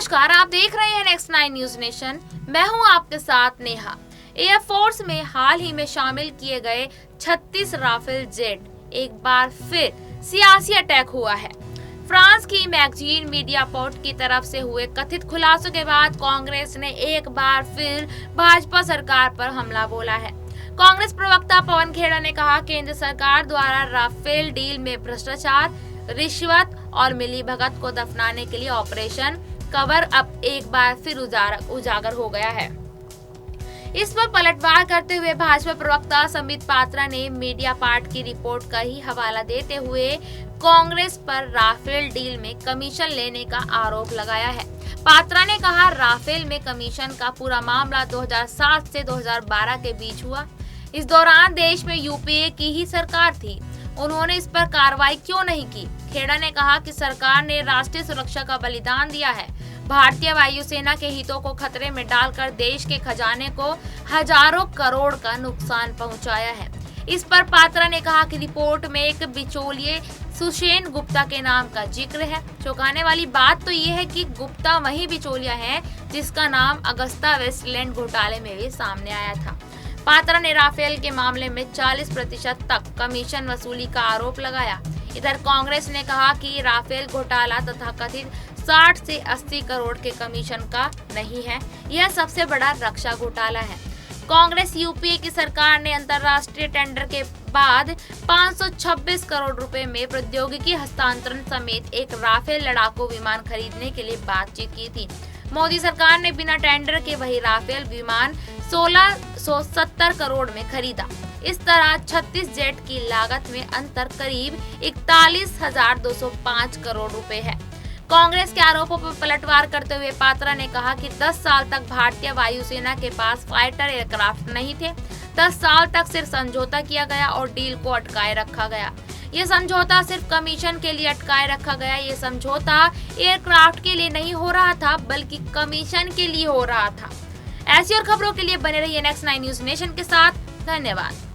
नमस्कार, आप देख रहे हैं नेक्स्ट 9 न्यूज नेशन। मैं हूं आपके साथ नेहा। एयरफोर्स में हाल ही में शामिल किए गए 36 राफेल जेट एक बार फिर सियासी अटैक हुआ है। फ्रांस की मैगजीन मीडियापोर्ट की तरफ से हुए कथित खुलासों के बाद कांग्रेस ने एक बार फिर भाजपा सरकार पर हमला बोला है। कांग्रेस प्रवक्ता पवन खेड़ा ने कहा, केंद्र सरकार द्वारा राफेल डील में भ्रष्टाचार, रिश्वत और मिलीभगत को दफनाने के लिए ऑपरेशन कवर अप एक बार फिर उजागर हो गया है। इस पर पलटवार करते हुए भाजपा प्रवक्ता संबित पात्रा ने मीडियापोर्ट की रिपोर्ट का ही हवाला देते हुए कांग्रेस पर राफेल डील में कमीशन लेने का आरोप लगाया है। पात्रा ने कहा, राफेल में कमीशन का पूरा मामला 2007 से 2012 के बीच हुआ। इस दौरान देश में यूपीए की ही सरकार थी, उन्होंने इस पर कार्रवाई क्यों नहीं की? खेड़ा ने कहा कि सरकार ने राष्ट्रीय सुरक्षा का बलिदान दिया है, भारतीय वायुसेना के हितों को खतरे में डालकर देश के खजाने को हजारों करोड़ का नुकसान पहुंचाया है। इस पर पात्रा ने कहा कि रिपोर्ट में एक बिचौलिए सुषेण गुप्ता के नाम का जिक्र है। चौंकाने वाली बात तो ये है कि गुप्ता वही बिचौलिया है जिसका नाम अगस्ता वेस्टलैंड घोटाले में भी सामने आया था। पात्रा ने राफेल के मामले में 40% तक कमीशन वसूली का आरोप लगाया। इधर कांग्रेस ने कहा कि राफेल घोटाला तथा कथित 60 से 80 करोड़ के कमीशन का नहीं है, यह सबसे बड़ा रक्षा घोटाला है। कांग्रेस यूपीए की सरकार ने अंतर्राष्ट्रीय टेंडर के बाद 526 करोड़ रुपए में प्रौद्योगिकी हस्तांतरण समेत एक राफेल लड़ाकू विमान खरीदने के लिए बातचीत की थी। मोदी सरकार ने बिना टेंडर के वही राफेल विमान 1670 करोड़ में खरीदा। इस तरह 36 जेट की लागत में अंतर करीब 41,205 करोड़ रुपए है। कांग्रेस के आरोपों पर पलटवार करते हुए पात्रा ने कहा कि 10 साल तक भारतीय वायुसेना के पास फाइटर एयरक्राफ्ट नहीं थे। 10 साल तक सिर्फ समझौता किया गया और डील को अटकाए रखा गया। ये समझौता सिर्फ कमीशन के लिए अटकाए रखा गया। ये समझौता एयरक्राफ्ट के लिए नहीं हो रहा था, बल्कि कमीशन के लिए हो रहा था। ऐसी और खबरों के लिए बने रहिए नेक्स्ट 9 न्यूज नेशन के साथ। धन्यवाद।